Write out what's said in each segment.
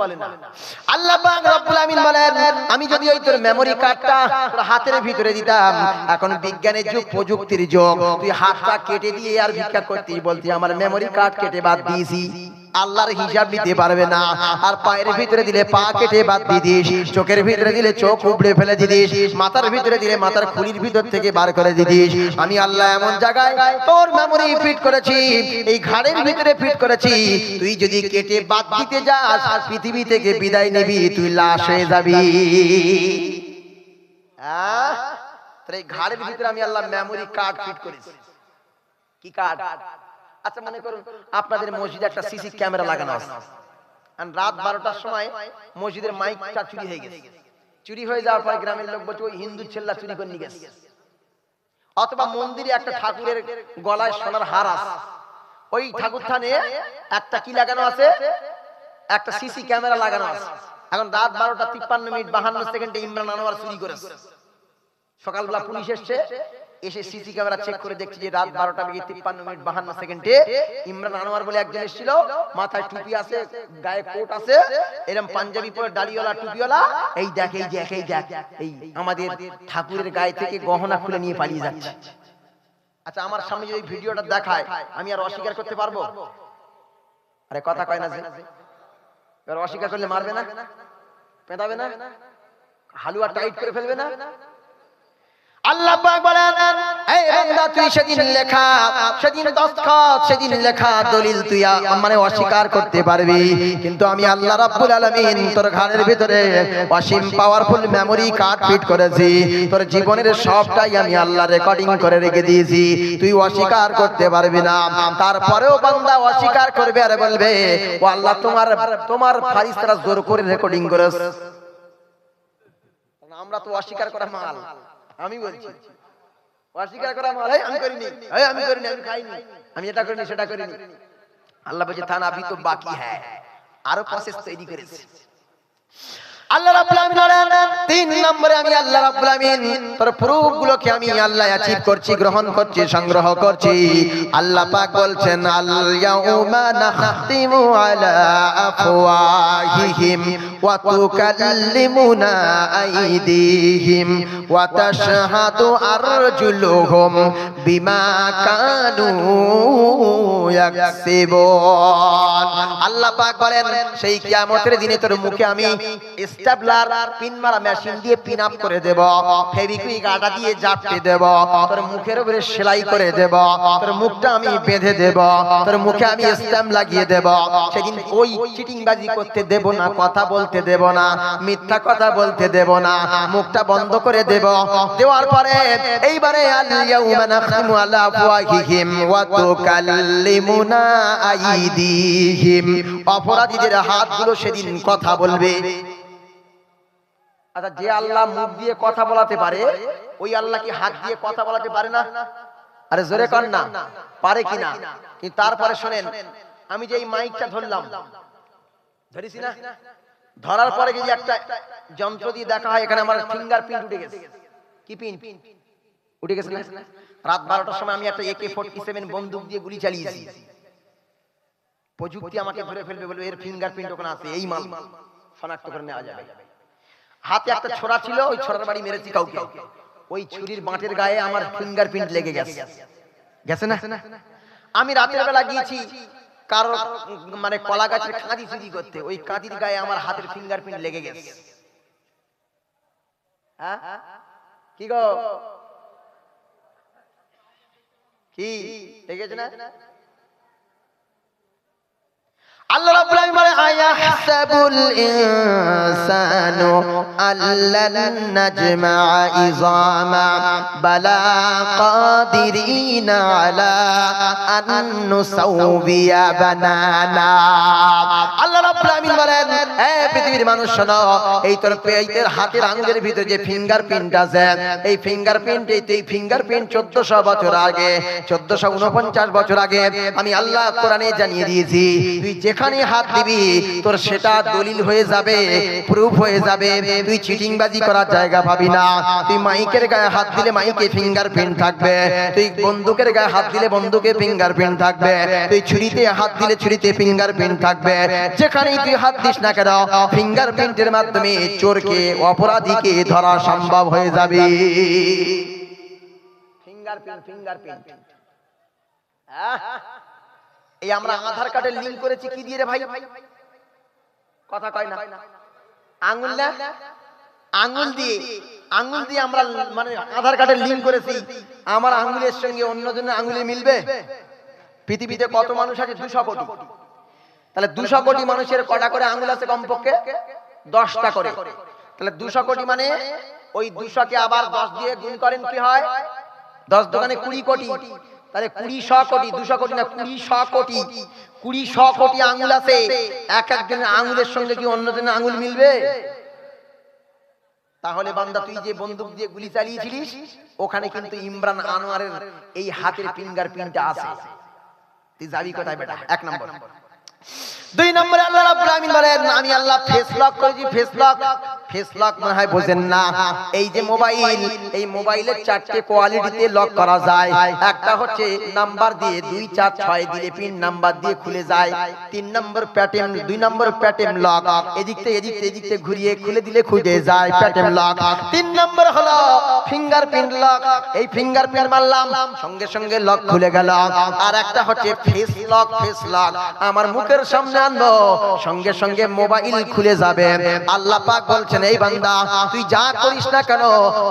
বলেন না। আল্লাহ পাক রব্বুল আমিন বলেন, আমি যদি ওই তোর মেমরি কার্ডটা তোর হাতের ভিতরে দিতাম, এখন বিজ্ঞানের যুগ, প্রযুক্তির যুগ, তুই হাতটা কেটে দিয়ে আর ভিক্ষা করতেই বলতি আমার মেমরি কার্ড কেটে বাদ দিয়েছি, আল্লাহর হিসাব নিতে পারবে না। আর পায়ের ভিতরে দিলে পা কেটে বাদ দিয়ে দিস, চোখের ভিতরে দিলে চোখ উপড়ে ফেলে দিস, মাথার ভিতরে দিলে মাথার খুলির ভিতর থেকে বার করে দিস। আমি আল্লাহ এমন জায়গায় তোর মেমরি ফিট করেছি, এই ঘাড়ের ভিতরে ফিট করেছি, তুই যদি কেটে বাদ দিতে যাস পৃথিবী থেকে বিদায় নিবি, তুই লাশ হয়ে যাবি। তোর এই ঘাড়ের ভিতরে আমি আল্লাহ মেমরি কার্ড ফিট করেছি। কি কার্ড? আচ্ছা মনে করুন আপনাদের মসজিদে একটা সিসি ক্যামেরা লাগানো আছে, আর রাত 12টার সময় মসজিদের মাইকটা চুরি হয়ে গেছে। চুরি হয়ে যাওয়ার পর গ্রামের লোক বলছে ওই হিন্দু ছেলেরা চুরি করে নিয়ে গেছে। অথবা মন্দিরে একটা ঠাকুরের গলায় সোনার হার আছে, ওই ঠাকুর থানে একটা কি লাগানো আছে, একটা সিসি ক্যামেরা লাগানো আছে। এখন রাত 12টা 53 মিনিট 52 সেকেন্ডে ইমরান আনোয়ার চুরি করেছে। সকালবেলা পুলিশ এসে সিসি ক্যামেরা চেক করে দেখছে যে রাত 12টা বেজে 53 মিনিট 52 সেকেন্ডে ইমরান আনোয়ার বলে একজন এসেছিল, মাথায় টুপি আছে, গায়ে কোট আছে, এরকম পাঞ্জাবি পরে দাড়িওয়ালা টুপিওয়ালা, এই দেখ এই দেখ এই দেখ এই আমাদের ঠাকুরের গায়ে থেকে গহনা খুলে নিয়ে পালিয়ে যাচ্ছে। আচ্ছা আমার সামনে যদি ভিডিওটা দেখায় আমি আর অস্বীকার করতে পারবো? আরে কথা কয় না যে, এবার অস্বীকার করলে মারবে না, পেঁদাবে না, হালুয়া টাইট করে ফেলবে না? আল্লাহ পাক বলেন, এই বান্দা তুই সেদিন লেখা, সেদিন দস্তখত, সেদিন লেখা দলিল তুই মানে অস্বীকার করতে পারবি, কিন্তু আমি আল্লাহ রাব্বুল আলামিন তোর ঘরের ভিতরে অসীম পাওয়ারফুল মেমরি কার্ড ফিট করেছি, তোর জীবনের সবটাই আমি আল্লাহ রেকর্ডিং করে রেখে দিয়েছি, তুই অস্বীকার করতে পারবি না। তারপরেও বান্দা অস্বীকার করবে আর বলবে ও আল্লাহ তোমার ফারিস্তারা জোর করে রেকর্ডিং করেছে। আমরা তো অস্বীকার করা মাল, আমি বলছি অস্বীকার করা মাল, আমি করিনি, আমি করিনি, আমি খাইনি, আমি এটা করিনি সেটা করিনি। আল্লাহ বলছে থানা আবি তো বাকি হ্যায়, আরো প্রসেস তৈরি করেছে। আল্লাহ রাব্বুল আমিন বলেন 3 নম্বরে আমি আল্লাহ রাব্বুল আমিন তোর প্রুফ গুলোকে আমি আল্লাহ অ্যাচিভ করছি, গ্রহণ করছি, সংগ্রহ করছি। আল্লাহ পাক বলছেন আল ইয়াউমা নাখতিমু আলা আফওয়াহিহিম ওয়া তুকাল্লিমুনা আইদিহিম ওয়া তাশহাদু আরজুলুহুম বিমা কানু ইয়াকসিবুন। আল্লাহ পাক বলেন সেই কিয়ামতের দিনে তোর মুখে আমি স্টেপলার পিন মারা মেশিন দিয়ে পিন আপ করে দেব, ফেভিকুইক আটা দিয়ে জাপটে দেব, তোর মুখের উপরে সেলাই করে দেব, তোর মুখটা আমি বেঁধে দেব, তোর মুখে আমি স্ট্যাম্প লাগিয়ে দেব। সেদিন ওই চিটিংবাজি করতে দেব না, কথা বলতে দেব না, মিথ্যা কথা বলতে দেব না, মুখটা বন্ধ করে দেব। দেওয়ার পরে এইবারে আল ইয়াউমা নাখতিমু আলা আফওয়াহিহিম ওয়া তুকাল্লিমুনা আইদিহিম, অপরাধীদের হাতগুলো সেদিন কথা বলবে। আচ্ছা যে আল্লাহ মুখ দিয়ে কথা বলাতে পারে, ওই আল্লাহ কি হাত দিয়ে কথা বলাতে পারে না? আরে জোরে কর না, পারে কিনা? কিন্তু তারপরে শুনেন, আমি যে এই মাইকটা ধরলাম, ধরেছি না, ধরার পরে যদি একটা যন্ত্র দিয়ে দেখা হয় এখানে আমার ফিঙ্গারপ্রিন্ট উঠে গেছে। কি পিন উঠে গেছে না? রাত 12টার সময় আমি একটা AK-47 বন্দুক দিয়ে গুলি চালিয়েছি, প্রযুক্তি আমাকে ধরে ফেলবে, বলবে এর ফিঙ্গারপ্রিন্ট ওখানে আছে, এই মাল শনাক্ত করে নেওয়া যাবে। হাতে একটা ছোরা ছিল, ওই ছোরার বাড়ি মেরেছি কাউকে, ওই ছুরির বাঁটের গায়ে আমার ফিঙ্গারপ্রিন্ট লেগে গেছে, গেছে না? আমি রাতের বেলা গিয়েছি কারো মানে কলা গাছের কাঁদি চুরি করতে, ওই কাঁদির গায়ে আমার হাতের ফিঙ্গারপ্রিন্ট লেগে গেছে। হ্যাঁ কি গো, কি লেগেছে না? আল্লাহ রাব্বুল আমিন বলে আয়াহসাবুল ইনসানু আল্লান নাজমা'a ইযামা বালা কাদিরিনা আলা আন নুসাউবিয়া বানানা। আল্লাহ রাব্বুল আমিন বলেন হে পৃথিবীর মানুষ শোনো, এই তোর পেটের হাতের আঙ্গুলের ভিতরে যে ফিঙ্গারপ্রিন্ট আছে, এই ফিঙ্গারপ্রিন্ট 1400 বছর আগে, 1449 বছর আগে আমি আল্লাহ কোরআনে জানিয়ে দিয়েছি, তুই যেখানে হাত দিবি তোর সেটা দলিল হয়ে যাবে, প্রুফ হয়ে যাবে, তুই চিটিংবাজি করার জায়গা পাবি না। তুই মাইকের গায়ে হাত দিলে মাইকে ফিঙ্গারপ্রিন্ট থাকবে, তুই বন্দুকের গায়ে হাত দিলে বন্দুকে ফিঙ্গারপ্রিন্ট থাকবে, তুই ছুরিতে হাত দিলে ছুরিতে ফিঙ্গারপ্রিন্ট থাকবে। যেখানেই তুই হাত দিস না কেন কেন ফিঙ্গারপ্রিন্টের মাধ্যমে চোরকে অপরাধীকে ধরা সম্ভব হয়ে যাবে। ফিঙ্গারপ্রিন্ট এই আমরা আধার কার্ডের লিংক করেছি কি দিয়ে রে ভাই? কথা কয় না, আঙ্গুল না, আঙ্গুল দিয়ে আমরা মানে আধার কার্ডের লিংক করেছি। আমার আঙ্গুলের সঙ্গে অন্যজনের আঙ্গুলে মিলবে? পৃথিবীতে কত মানুষ আছে? 200 কোটি। তাহলে 200 কোটি মানুষের কটা করে আঙ্গুল আছে? কমপক্ষে 10টা করে। তাহলে 200 কোটি মানে ওই 200 কে আবার 10 দিয়ে গুণ করেন, কি হয়? 10 দোকানে 20 কোটি। তাহলে 20 কোটি, 200 কোটি না, 20 কোটি। 20 কোটি আঙ্গুল আছে, এক একজনের আঙ্গুলের সঙ্গে কি অন্যজনের আঙ্গুল মিলবে? তাহলে বান্দা তুই যে বন্দুক দিয়ে গুলি চালিয়েছিলিস ওখানে কিন্তু ইমরান আনোয়ারের এই হাতের ফিঙ্গারপ্রিন্টটা আছে। তুই যাবি কোথায় বেটা? 1 নম্বর। 2 নম্বরে আল্লাহ রাব্বুল আমিন বলেন আমি আল্লাহ ফেস লক করেছি। ফেস লক মনে হয় বোঝেন না। এই যে মোবাইল, এই মোবাইলের 4টে কোয়ালিটিতে লক করা যায়। একটা হচ্ছে নাম্বার দিয়ে 2 4 6 দিলে পিন নাম্বার দিয়ে খুলে যায়। 3 নম্বর প্যাটার্ন, 2 নম্বর প্যাটার্ন লক, এদিক থেকে ঘুরিয়ে খুলে দিলে খুলে যায় প্যাটার্ন লক। 3 নম্বর হলো ফিঙ্গারপ্রিন্ট লক। এই ফিঙ্গারপ্রিন্ট মারলাম সঙ্গে সঙ্গে লক খুলে গেল। আর একটা হচ্ছে ফেস লক। আমার মুখের সামনে আনবো সঙ্গে সঙ্গে মোবাইল খুলে যাবে। আল্লাহ পাক বলছেন এই বান্দা তুই যা করিস না কেন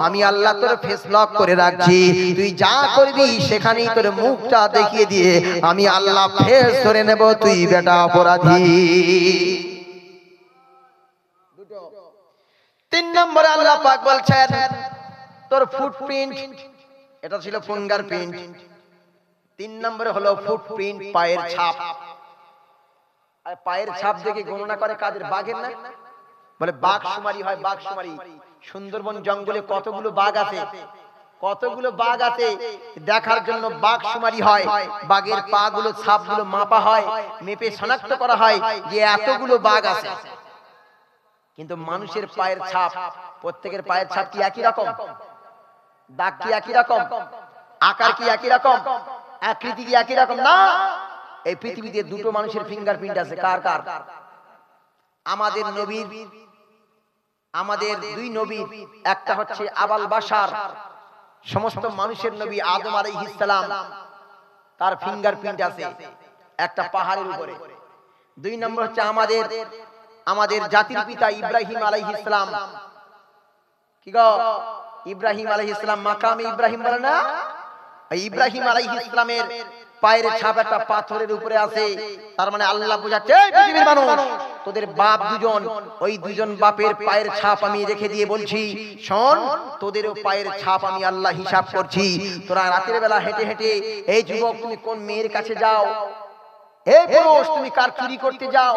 আমি আল্লাহ তোর ফেস লক করে রাখছি। তুই যা করবি সেখানেই তোর মুখটা দেখিয়ে দিয়ে আমি আল্লাহ ফেস ধরে নেব, তুই বেটা অপরাধী। 3 নম্বরে আল্লাহ পাক বলছেন তোর ফুটপ্রিন্ট, এটা ছিল ফিঙ্গারপ্রিন্ট। 3 নম্বরে হলো ফুটপ্রিন্ট, পায়ের ছাপ। আর পায়ের ছাপ দেখে গণনা করে কাদের? বাঘের না? বলে বাঘ শুমারি হয়, বাঘ শুমারি। সুন্দরবন জঙ্গলে কতগুলো বাঘ আছে, দেখার জন্য বাঘ শুমারি হয়। বাঘের পা গুলো, ছাপ গুলো মাপা হয়, মেপে শনাক্ত করা হয় যে এতগুলো বাঘ আছে। কিন্তু মানুষের পায়ের ছাপ, প্রত্যেকের পায়ের ছাপ কি একই রকম? দাগ কি একই রকম? আকার কি একই রকম? আকৃতি কি একই রকম? না। এই পৃথিবীতে 2টো মানুষের ফিঙ্গারপ্রিন্ট আছে। কার কার? আমাদের নবীর, আমাদের 2 নবী। একটা হচ্ছে আবাল বাশার, সমস্ত মানুষের নবী আদম আলাইহিস সালাম, তার ফিঙ্গারপ্রিন্ট আছে একটা পাহাড়ের উপরে। 2 নম্বর হচ্ছে আমাদের জাতির পিতা ইব্রাহিম আলাইহিস সালাম। কি গো? ইব্রাহিম আলাইহিস সালাম মাকামে ইব্রাহিম বলে না? ইব্রাহিম আলাইহিস সালামের পায়ের ছাপ একটা পাথরের উপরে আছে। তার মানে আল্লাহ বোঝাচ্ছে এই পৃথিবীর মানুষ, তোদের বাপ দুজন, ওই 2জন বাপের পায়ের ছাপ আমি রেখে দিয়ে বলছি শোন, তোদেরও পায়ের ছাপ আমি আল্লাহ হিসাব করছি। তোরা রাতের বেলা হেঁটে হেঁটে, এই যুবক তুমি কোন মেয়ের কাছে যাও, এই পুরুষ তুমি কার চুরি করতে যাও,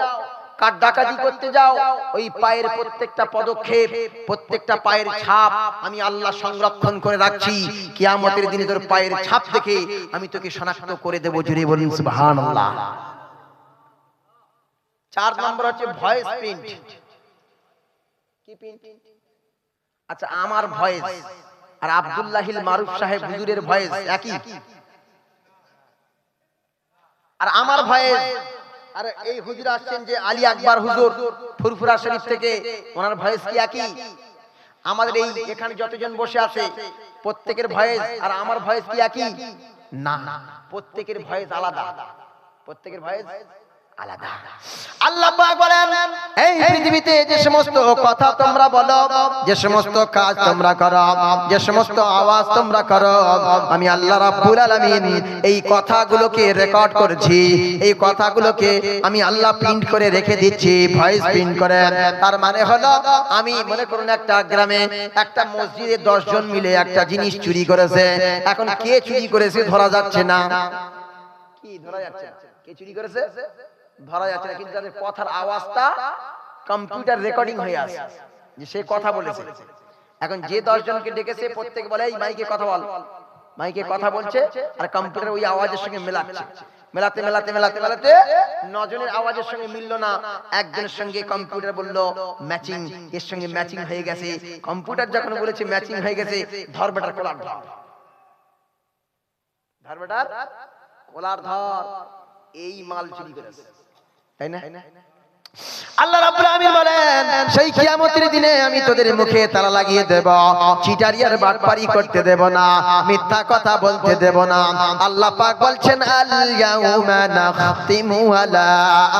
কার ডাকাতি করতে যাও, ওই পায়ের প্রত্যেকটা পদক্ষেপ, প্রত্যেকটা পায়ের ছাপ আমি আল্লাহ সংরক্ষণ করে রাখছি। কিয়ামতের দিনে তোর পায়ের ছাপ দেখে আমি তোকে শনাক্ত করে দেব। জুড়ে বলুন সুবহানাল্লাহ। 4 নম্বর হচ্ছে ভয়েস প্রিন্ট। কি প্রিন্ট? আচ্ছা, আমার ভয়েস আর আব্দুল্লাহিল মারুফ সাহেব হুজুরের ভয়েস একই? আর আমার ভয়েস আর এই হুজুর আসছেন যে আলী আকবর হুজুর ফুরফুরা শরীফ থেকে, ওনার ভয়েস কি একই? আমাদের এই এখানে যতজন বসে আছে প্রত্যেকের ভয়েস আর আমার ভয়েস কি একই? না, প্রত্যেকের ভয়েস আলাদা, প্রত্যেকের ভয়েস আলাদা। আল্লাহ পাক বলেন এই পৃথিবীতে যে সমস্ত কথা তোমরা বলো, যে সমস্ত কাজ তোমরা করো, যে সমস্ত আওয়াজ তোমরা করো, আমি আল্লাহ রাব্বুল আলামিন এই কথাগুলোকে রেকর্ড করছি। এই কথাগুলোকে আমি আল্লাহ প্রিন্ট করে রেখে দিচ্ছি, ভয়েস প্রিন্ট করে। তার মানে হলো আমি মনে করুন একটা গ্রামে একটা মসজিদে 10 জন মিলে একটা জিনিস চুরি করেছে। এখন কে চুরি করেছে ধরা যাচ্ছে না। কি ধরা যাচ্ছে? কে চুরি করেছে ধরা যাচ্ছে না, কিন্তু তাদের কথার আওয়াজটা কম্পিউটার রেকর্ডিং হয়ে আসে যে সে কথা বলেছে। এখন যে 10 জনকে ডেকেছে প্রত্যেক বলে এই মাইকে কথা বল, মাইকে কথা বলছে আর কম্পিউটার ওই আওয়াজের সঙ্গে মেলাচ্ছে। মেলাতে মেলাতে মেলাতে মেলাতে 9 জনের আওয়াজের সঙ্গে মিললো না। একজনের সঙ্গে কম্পিউটার বললো ম্যাচিং, এর সঙ্গে ম্যাচিং হয়ে গেছে। কম্পিউটার যখন বলেছে ম্যাচিং হয়ে গেছে, ধর বেটার কোলার ধর, ধর বেটার কোলার ধর, এই মাল চুরি করেছে, তাই না? আল্লাহ রাব্বুল আলামিন বলেন সেই কিয়ামতের দিনে আমি তোদের মুখে তালা লাগিয়ে দেব, চিটারি আর বাটপারি করতে দেব না, মিথ্যা কথা বলতে দেব না। আল্লাহ পাক বলছেন আল ইয়াউমা নাখতিমু আলা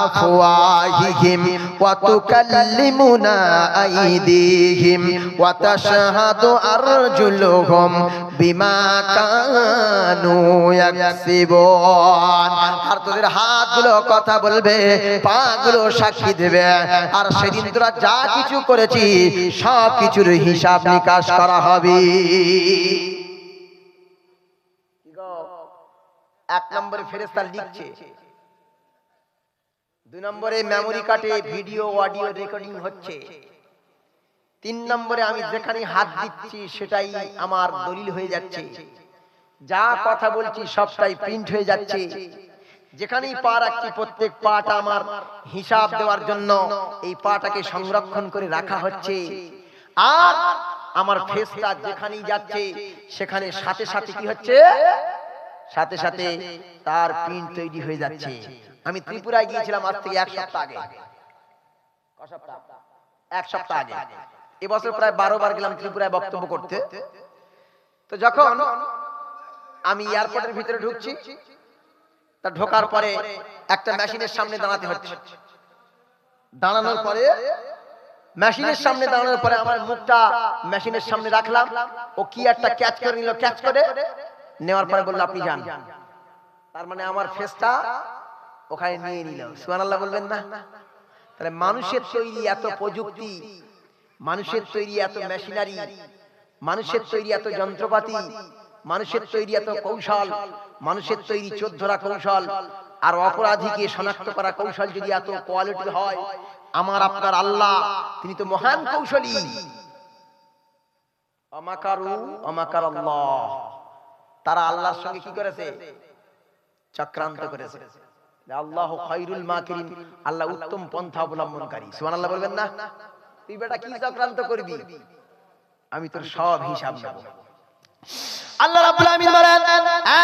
আফওয়াহিহিম ওয়া তুকাল্লিমুনা আইদিহিম ওয়া তাশহাদু আরজুলুহুম বিমা কানু ইয়াকসিবুন। আর তোদের হাতগুলো কথা বলবে, পাগুলো সাক্ষী দেবে, আর সেদিন তোরা যা কিছু করেছি সব কিছুর হিসাব নিকাশ করা হবে। এক নম্বরে ফেরেশতা লিখছে, দুই নম্বরে মেমোরি কার্ডে ভিডিও অডিও রেকর্ডিং হচ্ছে, তিন নম্বরে আমি যেখানে হাত দিচ্ছি সেটাই আমার দলিল হয়ে যাচ্ছে, যা কথা বলছি সবটাই প্রিন্ট হয়ে যাচ্ছে, যেখানেই পা রাখছি প্রত্যেক পাটা আমার হিসাব দেওয়ার জন্য এই পাটাকে সংরক্ষণ করে রাখা হচ্ছে। আর আমার ফেসটা যেখানেই যাচ্ছে সেখানে সাথে সাথে কি হচ্ছে, সাথে সাথে তার প্রিন্ট তৈরি হয়ে যাচ্ছে। আমি ত্রিপুরায় গিয়েছিলাম আজ থেকে এক সপ্তাহ আগে, এক সপ্তাহ আগে। এবছর প্রায় 12 বার গেলাম ত্রিপুরায় বক্তব্য করতে। তো যখন আমি এয়ারপোর্টের ভিতরে ঢুকছি, তা ঢোকার পরে একটা মেশিনের সামনে দাঁড়াতে হচ্ছে। দাঁড়ানোর পরে মেশিনের সামনে দাঁড়ানোর পরে আমার মুখটা মেশিনের সামনে রাখলাম, ও কি একটা ক্যাচ করে নিল, ক্যাচ করে নেওয়ার পরে বলল আপনি যান। তার মানে আমার ফেসটা ওখানে নিয়ে নিল। সুবহানাল্লাহ বলবেন না? তাহলে মানুষের তৈরি এত প্রযুক্তি, মানুষের তৈরি এত মেশিনারি, মানুষের তৈরি এত যন্ত্রপাতি, মানুষের তৈরি এত কৌশল, মানুষের তৈরি চোর ধরা কৌশল, আর অপরাধীকে শনাক্ত করা কৌশল যদি এত কোয়ালিটি হয়, আমার আপনার আল্লাহ তিনি তো মহান কৌশলী। আমাকারু আমাকারাল্লাহ, তারা আল্লাহর সঙ্গে কি করেছে, চক্রান্ত করেছে। আল্লাহু খায়রুল মাকিরিন, আল্লাহ উত্তম পন্থা অবলম্বনকারী। সুবহানাল্লাহ বলবেন না? তুই বেটা কি চক্রান্ত করবি, আমি তোর সব হিসাব নেব। আল্লাহ রাব্বুল আমিন বলেন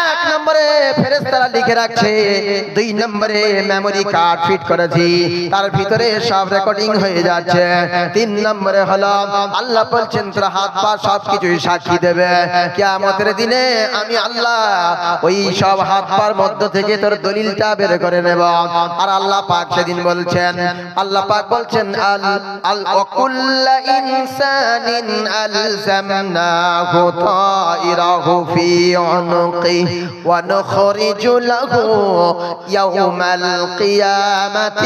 এক নম্বরে ফেরেশতারা লিখে রাখছে, দুই নম্বরে মেমোরি কার্ড ফিট করেছি, তার ভিতরে সব রেকর্ডিং হয়ে যাচ্ছে, তিন নম্বরে হলো আল্লাহ বলছেন তোর হাত পা সবকিছু সাক্ষী দেবে। কিয়ামতের দিনে আমি আল্লাহ ওই সব হাত পার মধ্য থেকে তোর দলিলটা বের করে নেব। আর আল্লাহ পাক সেদিন বলছেন, আল্লাহ পাক বলছেন আল আল কুল্লু ইনসানিন আলজামনাহু তাইরাহু في عنقه ونخرج له يوم القيامة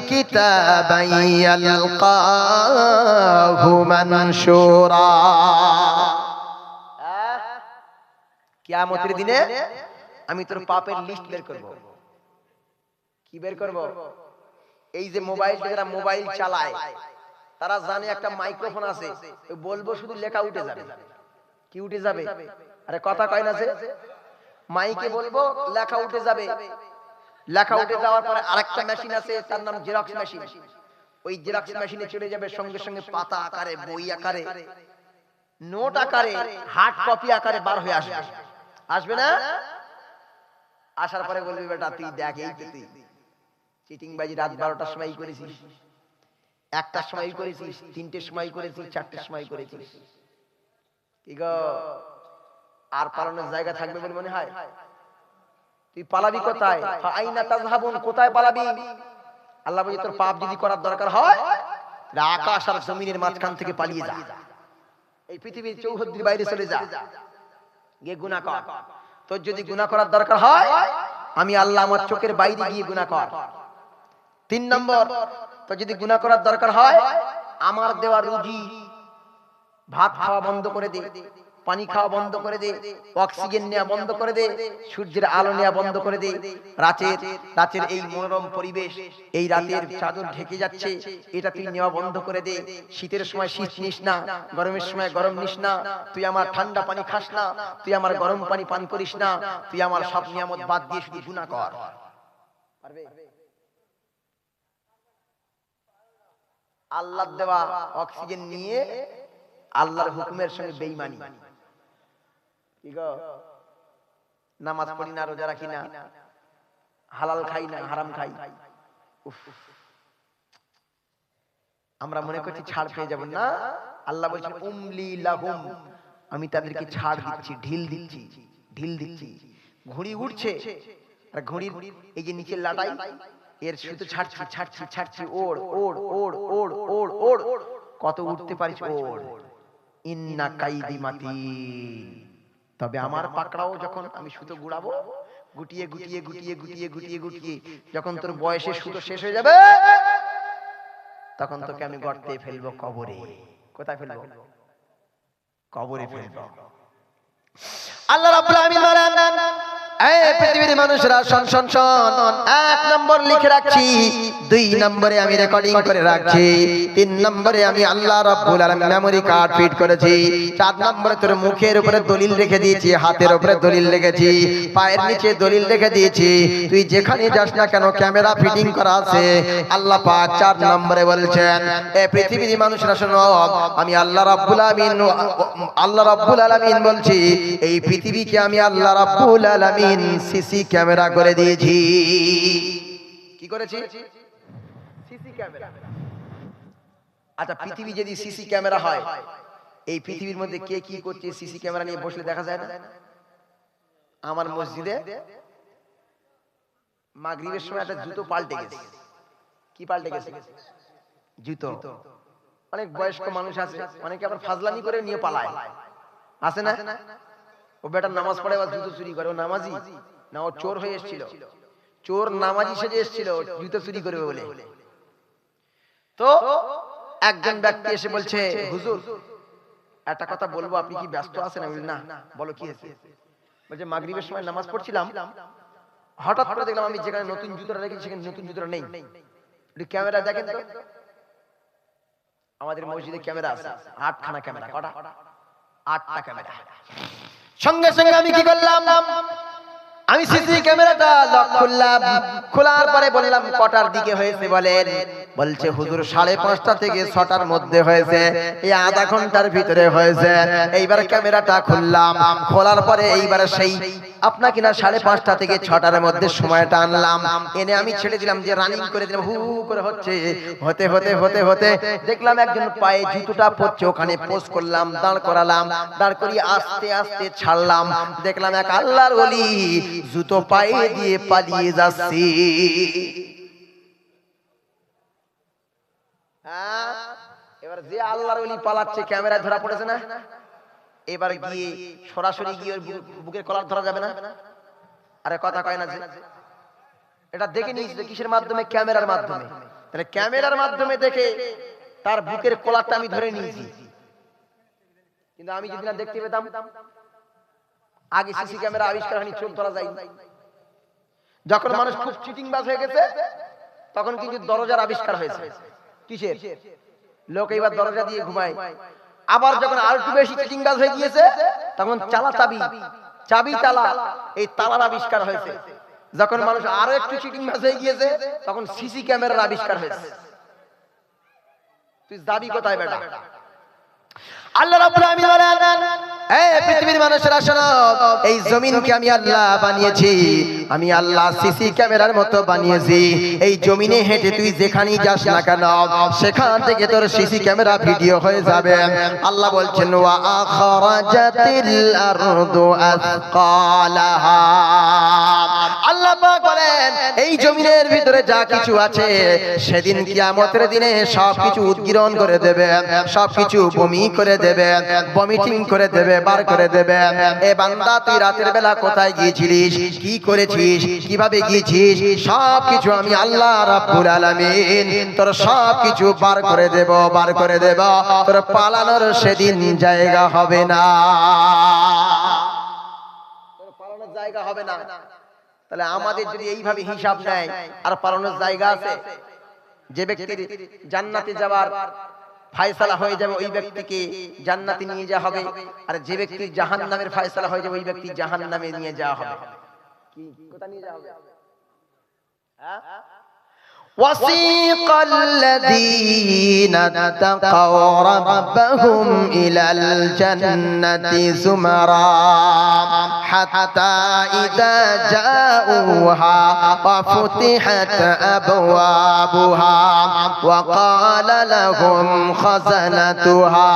كتابا يلقاه منشورا। কিয়ামতের দিনে আমি তোর পাপের লিস্ট বের করব। কি বের করব? এই যে মোবাইল, যারা মোবাইল চালায় তারা জানে একটা মাইক্রোফোন আছে, বলবো শুধু লেখা উঠে যাবে। কি উঠে যাবে? আরে কথা কয় না যে, মাইকে বলবো লেখা উঠে যাবে। লেখা উঠে যাওয়ার পরে আরেকটা মেশিন আছে, তার নাম জেরক্স মেশিন। ওই জেরক্স মেশিনে চলে যাবে সঙ্গে সঙ্গে পাতা আকারে, বই আকারে, নোট আকারে, হার্ড কপি আকারে বার হয়ে আসবে। আসবে না? আসার পরে বলবি বেটা তুই দেখ, এই তো তুই চিটিং বাজি রাত 12টার সময় করেছিস, 1টার সময় করেছিস, 3টের সময় করেছিস, 4টের সময় করেছিস। কি গো, আর পালানোর জায়গা থাকবে বলে মনে হয়? তুই পালাবি কোথায়? আইনা তাযহাবুন, কোথায় পালাবি? আল্লাহ বলে তোর পাপ যদি করার দরকার হয় আকাশ আর জমিনের মাঝখান থেকে পালিয়ে যা, এই পৃথিবীর চৌহদ্দির বাইরে চলে যা, গিয়ে গুনাহ কর। তোর যদি গুনাহ করার দরকার হয় আমি আল্লাহ আমার চোখের বাইরে গিয়ে গুনাহ কর। 3 নম্বর, তোর যদি গুনাহ করার দরকার হয় আমার দেওয়া রুজি, ভাত খাওয়া বন্ধ করে দে, পানি খাওয়া বন্ধ করে দে, অক্সিজেন নেওয়া বন্ধ করে দে, সূর্যের আলো নেওয়া বন্ধ করে দে, রাতের এই মনোরম পরিবেশ, এই রাতের চাদর ঢেকে যাচ্ছে, এটা তুই নেওয়া বন্ধ করে দে। শীতের সময় শীত নিস না, গরমের সময় গরম নিস না, তুই আমার ঠান্ডা পানি খাস না, তুই আমার গরম পানি পান করিস না, তুই আমার সব নিয়ামত বাদ দিয়ে শুধু গুনাহ কর। পারবে? আল্লাহর দেওয়া অক্সিজেন নিয়ে আল্লাহর হুকুমের সঙ্গে বেঈমানি। কি গো, নামাজ পড়ি না, রোজা রাখি না, হালাল খাই না, হারাম খাই, উফ আমরা মনে করছি ছাড় পেয়ে যাব না, আল্লাহ বলছেন উমলি লাহুম, আমি তাদেরকে ছাড় দিচ্ছি, ঢিল দিচ্ছি, ঢিল দিচ্ছি। ঘুড়ি উঠছে আর ঘুড়ির এই যে নিচের লাটাই এর শুধু ছাড়ছি ছাড়ছি ছাড়ছি, ওড় ওড় ওড় ওড় ওড় ওড়, কত উঠতে পারিস ওড়। ইন্না কাইদি মাতিন, তবে আমার পাকড়াও যখন আমি সুতো গুড়াবো, গুটিয়ে গুটিয়ে গুটিয়ে গুটিয়ে গুটিয়ে গুটিয়ে যখন তোর বয়সের সুতো শেষ হয়ে যাবে, তখন তোকে আমি গর্তে ফেলবো, কবরে। কোথায় ফেলবো? কবরে ফেলবো। আল্লাহ রাব্বুল আলামিন বলেন, এই পৃথিবীর মানুষরা শোন শোন শোন, 1 নম্বর লিখে রাখছি, 2 নম্বরে আমি রেকর্ডিং করে রাখছি, 3 নম্বরে আমি আল্লাহ রাব্বুল আলামিন মেমরি কার্ড ফিট করেছি, 4 নম্বরে তোর মুখের উপরে দলিল রেখে দিয়েছি, হাতের উপরে দলিল রেখেছি, পায়ের নিচে দলিল রেখে দিয়েছি, তুই যেখানে যাস না কেন ক্যামেরা ফিটিং করা আছে। আল্লাহ পাক 4 নম্বরে বলছেন, এই পৃথিবীর মানুষরা শোনো, আমি আল্লাহ রাব্বুল আলামিন বলছি, এই পৃথিবীকে আমি আল্লাহ রাব্বুল আলামিন সিসি ক্যামেরা করে দিয়েছি। কি করেছি? CC camera. আচ্ছা, পৃথিবী যদি সিসি ক্যামেরা হয়, এই পৃথিবীর মধ্যে কে কি করছে সিসি ক্যামেরা নিয়ে বসলে দেখা যায় না? আমার মসজিদে মাগরিবের সময় একটা জুতো পাল্টে গেছে। কি পাল্টে গেছে? জুতো। অনেক বয়স্ক মানুষ আছে, অনেকে আবার ফাজলামি করে নিয়ে পালায়, আছে না? ও বেটা নামাজ পড়ে আবার জুতো চুরি করে, ও নামাজি না, ও চোর হয়ে এসেছিল, চোর নামাজি সেজে এসেছিল জুতো চুরি করবে বলে। তো একজন ব্যক্তি এসে বলছে, হুজুর একটা কথা বলবো, আপনি কি ব্যস্ত আছেন? আমি বলি না। বলো কি হয়েছে? বলছে মাগরিবের সময় নামাজ পড়ছিলাম, হঠাৎ করে দেখলাম আমি যেখানে নতুন জুতোটা রেখেছি সেখানে নতুন জুতোটা নেই। একটু ক্যামেরা দেখেন তো। আমাদের মসজিদে ক্যামেরা আছে 8খানা ক্যামেরা। কটা? 8টা ক্যামেরা। সঙ্গে সঙ্গে আমি কি করলাম, আমি সিসি ক্যামেরাটা লক খুললাম, খোলার পরে বললাম কটার দিকে হয়েছে বলেন? বলছে হুজুর 5:30 থেকে 6টার মধ্যে হয়েছে, এই আধা ঘন্টার ভিতরে হয়েছে। এইবার ক্যামেরাটা খুললাম, খোলার পরে এইবার সেই আপনাকে না 5:30 থেকে 6টার মধ্যে সময়টা আনলাম, এনে আমি ছেড়ে দিলাম, যে রানিং করে দিলাম, হু করে হচ্ছে, হতে হতে হতে হতে দেখলাম একজন পায়ে জুতোটা পড়ছে, ওখানে পোজ করলাম, দাঁড় করালাম, দাঁড় করিয়ে আস্তে আস্তে ছাড়লাম, দেখলাম এক আল্লাহর ওলি জুতো পায়ে দিয়ে পালিয়ে যাচ্ছে। এবার যে আল্লাহর ওলি পালাচ্ছে ক্যামেরায় ধরা পড়েছে না, এবার গিয়ে সরাসরি গিয়ে বুকের কলার ধরা যাবে না? আরে কথা কয় না যে, এটা দেখে নিয়েছে কিসের মাধ্যমে? ক্যামেরার মাধ্যমে। তাহলে ক্যামেরার মাধ্যমে দেখে তার বুকের কলারটা আমি ধরে নিয়েছি, কিন্তু আমি যদি না দেখতে পেতাম, আগে সিসি ক্যামেরা আবিষ্কার হয়নি, চোখ ধরা যায়। যখন মানুষ খুব চিটিংবাজ হয়ে গেছে তখন কিন্তু দরজার আবিষ্কার হয়েছে। কিসের? লোক এইবার দরজা দিয়ে ঘুমায়। আবার যখন আর একটু বেশি চিটিংবাজ হয়ে গিয়েছে তখন চাবি তালা, এই তালার আবিষ্কার হয়েছে। যখন মানুষ আরো একটু চিটিংবাজ হয়ে গিয়েছে তখন সিসি ক্যামেরার আবিষ্কার হয়েছে। তুই যাবি কোথায় বেটা? আল্লাহ রাব্বুল আলামিন বলেন, এই পৃথিবীর মানুষেরা শোনো, এই জমিনকে আমি আল্লাহ বানিয়েছি, আমি আল্লাহ সিসি ক্যামেরার মতো বানিয়েছি। এই জমিনে হেঁটে তুই যেখানেই যাস না কেন সেখান থেকে তোর সিসি ক্যামেরা ভিডিও হয়ে যাবে। আল্লাহ বলছেন, ওয়া আখরাজাতিল আরদু আসকালাহা, আল্লাহ পাক বলেন এই জমিনের ভিতরে যা কিছু আছে সেদিন কিয়ামতের দিনে সবকিছু উদ্গীরণ করে দেবে, সবকিছু বমি করে দেবে, ভমিটিং করে দেবে, বার করে দেবে। এ বান্দা তুই রাতের বেলা কোথায় গিয়েছিলিস, কি করেছিস, কিভাবে গিয়েছিস, সবকিছু আমি আল্লাহ রাব্বুল আলামিন তোর সবকিছু বার করে দেব, বার করে দেব। তোর পালানোর সেদিন জায়গা হবে না, তোর পালানোর জায়গা হবে না। তাহলে আমাদের যদি এইভাবে হিসাব নেয়, আর পালানোর জায়গা আছে? যে ব্যক্তির জান্নাতে যাওয়ার ফায়সালা হয়ে যাবে ওই ব্যক্তিকে জান্নাতে নিয়ে যাওয়া হবে, আর যে ব্যক্তির জাহান্নামের ফায়সালা হয়ে যাবে ওই ব্যক্তি জাহান্নামে নিয়ে যাওয়া হবে। কি কোথা নিয়ে যাওয়া হবে? وسيق الذين اتقوا ربهم إلى الجنة زمرا حتى إذا جاءوها وفتحت أبوابها وقال لهم خزنتها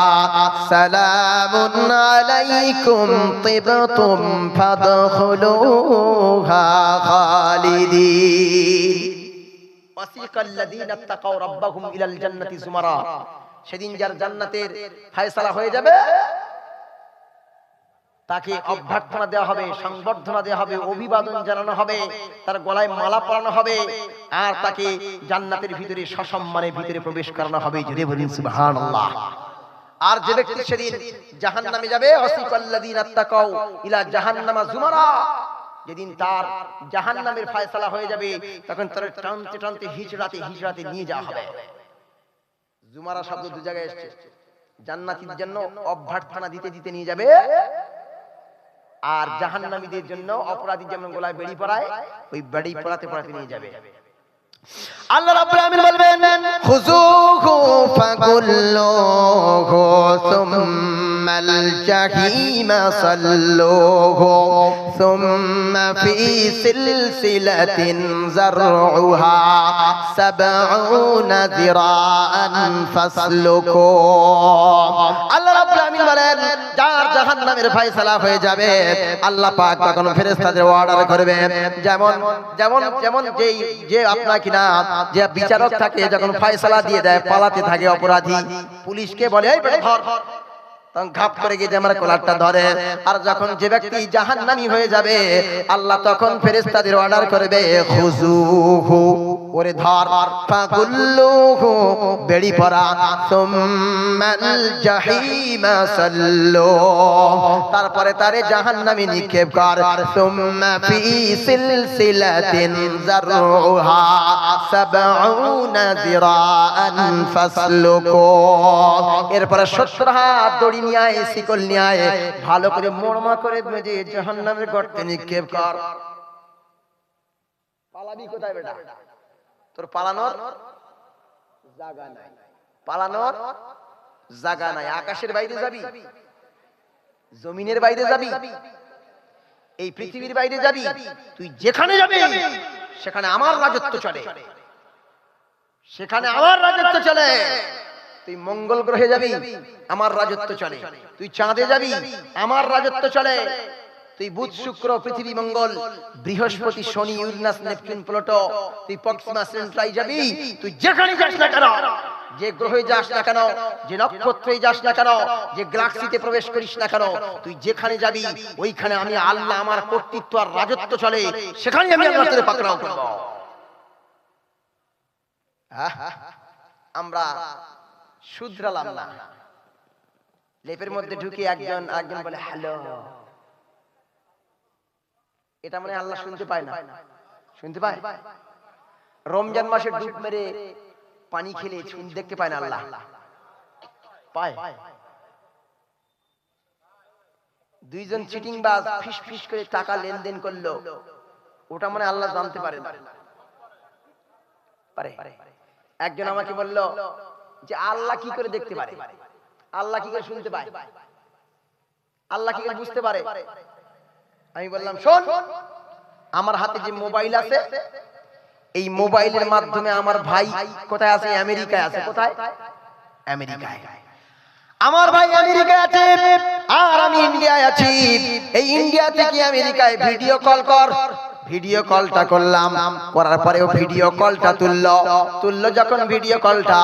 سلام عليكم طبتم فادخلوها خالدين সেদিন যার জান্নাতের ফয়সালা হয়ে যাবে তাকে অভ্যর্থনা দেওয়া হবে, সংবর্ধনা দেওয়া হবে, অভিবাদন জানানো হবে, তার গলায় মালা পরানো হবে আর তাকে জান্নাতের ভিতরে সসম্মানে ভিতরে প্রবেশ করানো হবে। জোরে বলুন সুবহানাল্লাহ। আর যে ব্যক্তি সেদিন জাহান্নামে যাবে, ওয়াসিকাল্লাযীনা তাকাউ ইলা জাহান্নামা যুমারা, যেদিন তার জাহান্নামের ফয়সালা হয়ে যাবে তখন তার টানতে টানতে হিজড়াতে হিজড়াতে নিয়ে যাওয়া হবে। জুমারা শব্দ দুই জায়গায় এসেছে। জান্নাতীদের জন্য অভ্যর্থনা দিতে দিতে নিয়ে যাবে, আর জাহান্নামীদের জন্য অপরাধীর যেমন গলায় বেড়ি পরায় ওই বেড়ি পরাতে পরাতে নিয়ে যাবে। আল্লাহ রাব্বুল আলামিন বলবেন খুযুহু ফাকুল্লুহু সুম্মাল জাহিমা সাল্লুহু সুম্মা ফি সিলসিলাতিন যারউহা ৭০ যিরাআন ফাসলুকু। আল্লাহ রাব্বুল আলামিন বলেন যার জাহান্নামের ফয়সালা হয়ে যাবে আল্লাহ পাক তখন ফেরেশতাদের অর্ডার করবে, যেমন যেমন যেমন যে আপনাকে না যে বিচারক থাকে যখন ফয়সালা দিয়ে দেয় পালাতে থাকে অপরাধী, পুলিশকে বলে এই বেটা ধর, তখন ঘাপ করে গিয়ে আমার কলারটা ধরে। আর যখন যে ব্যক্তি জাহান্নামী হয়ে যাবে আল্লাহ তখন ফেরেশতাদের অর্ডার করবে খুযুহু, ওরে ধর, ফাকুল্লুহু, বেড়ি পরা, সুম্মাল জাহিমা সাল্লু, তারপরে তারে জাহান্নামে নিক্ষেপ কর, সুম্মা ফি সিলসিলাতিন যারউহা ৭০ যিরাআন ফাসলুকু, এরপরে ৭০ হাত দড়ি নিয়ে আয়, শিকল নিয়ে আয়, ভালো করে মোড়মা করে বেঁধে জাহান্নামের গর্তে নিক্ষেপ কর। পালাবি কোথায় বেটা? তোর পালানোর জায়গা নাই, পালানোর জায়গা নাই। আকাশের বাইরে যাবি, জমিনের বাইরে যাবি, এই পৃথিবীর বাইরে যাবি, তুই যেখানে যাবি সেখানে আমার রাজত্ব চলে, সেখানে আমার রাজত্ব চলে। তুই মঙ্গল গ্রহে যাবি, আমার রাজত্ব চলে। তুই চাঁদে যাবি, আমার রাজত্ব চলে। তুই বুধ শুক্র পৃথিবী মঙ্গল বৃহস্পতি শনি ইউরেনাস নেপচুন প্লুটো, তুই প্রক্সিমা সেন্ট্রাই যাবি, তুই যেখানে যাস না কেন, যে গ্রহে যাস না কেন, যে নক্ষত্রে যাস না কেন, যে গ্যালাক্সিতে প্রবেশ করিস না কেন, তুই যেখানে যাবি ওইখানে আমি আল্লাহ আমার কর্তৃত্ব আর রাজত্ব চলে, সেখানে আমি আল্লাহ তোরে পাকড়াও করব। আমরা শুধরালাম না, লেপের মধ্যে ঢুকে একজন একজন বলে হ্যালো, এটা মানে আল্লাহ শুনতে পায় না? শুনতে পায়। রমজান মাসে ডুব মেরে পানি খেলে দেখতে পায় না আল্লাহ? পায়। দুইজন চিটিং বাজ ফিস ফিস করে টাকা লেনদেন করলো, ওটা মানে আল্লাহ জানতে পারে না? পারে। একজন আমাকে বলল যে আল্লাহ কি করে দেখতে পারে, আল্লাহ কি করে শুনতে পায়, আল্লাহ কি করে বুঝতে পারে? আমি বললাম শোন, আমার হাতে যে মোবাইল আছে এই মোবাইলের মাধ্যমে আমার ভাই কোথায় আছে? আমেরিকায় আছে। কোথায়? আমেরিকায়। আমার ভাই আমেরিকায় আছে আর আমি ইন্ডিয়ায় আছি। এই ইন্ডিয়া থেকে আমেরিকায় ভিডিও কল কর। ভিডিও কলটা করলাম, করার পরেও ভিডিও কলটা তুললো যখন ভিডিও কলটা,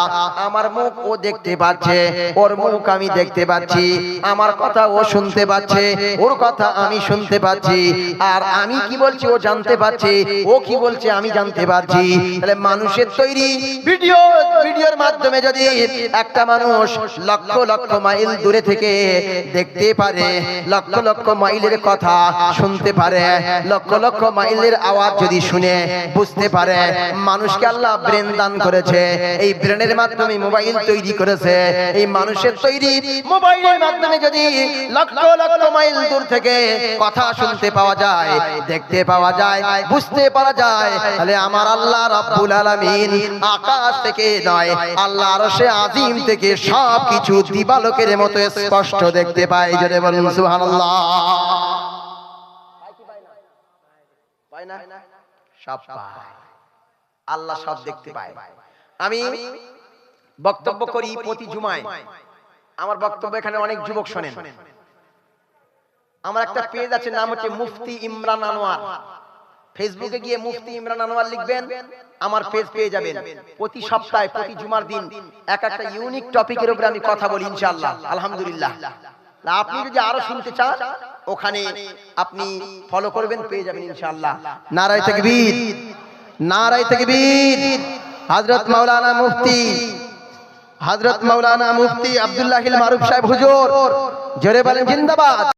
আমার মুখ ও দেখতে পাচ্ছে, ওর মুখ আমি দেখতে পাচ্ছি, আমার কথা ও শুনতে পাচ্ছে, ওর কথা আমি শুনতে পাচ্ছি, আর আমি কি বলছি ও জানতে পারছে, ও কি বলছে আমি জানতে পারছি। তাহলে মানুষের তৈরি ভিডিওর মাধ্যমে যদি একটা মানুষ লক্ষ লক্ষ মাইল দূরে থেকে দেখতে পারে, লক্ষ লক্ষ মাইলের কথা শুনতে পারে, লক্ষ লক্ষ মাইল মোবাইলের আওয়াজ যদি শুনে বুঝতে পারে মানুষকে আল্লাহ ব্রেন দান করেছে, এই ব্রেনের মাধ্যমে মোবাইল তৈরি করেছে, এই মানুষের তৈরি মোবাইলের মাধ্যমে যদি লক্ষ লক্ষ মাইল দূর থেকে কথা শুনতে পাওয়া যায়, দেখতে পাওয়া যায়, বুঝতে পারা যায়, তাহলে আমার আল্লাহ রাব্বুল আলামিন আকাশ থেকে নয়, আল্লাহ আরশে আজিম থেকে সবকিছু দিবালোকের মতো স্পষ্ট দেখতে পায়। জোরে বলুন সুবহানাল্লাহ। পায় না? সব পায়, আল্লাহ সব দেখতে পায়। আমি বক্তব্য করি প্রতি জুমায়, আমার বক্তব্য এখানে অনেক যুবক শোনেন। আমার একটা পেজ আছে, নাম হচ্ছে মুফতি ইমরান আনোয়ার। ফেসবুকে গিয়ে মুফতি ইমরান আনোয়ার লিখবেন, আমার পেজ পেয়ে যাবেন। প্রতি সপ্তাহে প্রতি জুমার দিন এক একটা ইউনিক টপিকের উপরে আমি কথা বলি ইনশাআল্লাহ, আলহামদুলিল্লাহ। আপনি যদি আরো শুনতে চান ওখানে আপনি ফলো করবেন, পেয়ে যাবেন ইনশাআল্লাহ। নারায়ে তাকবীর, নারায়ে তাকবীর। হযরত মাওলানা মুফতি আব্দুল্লাহিল মারুফ সাহেব হুজুর, জোরে বলেন জিন্দাবাদ।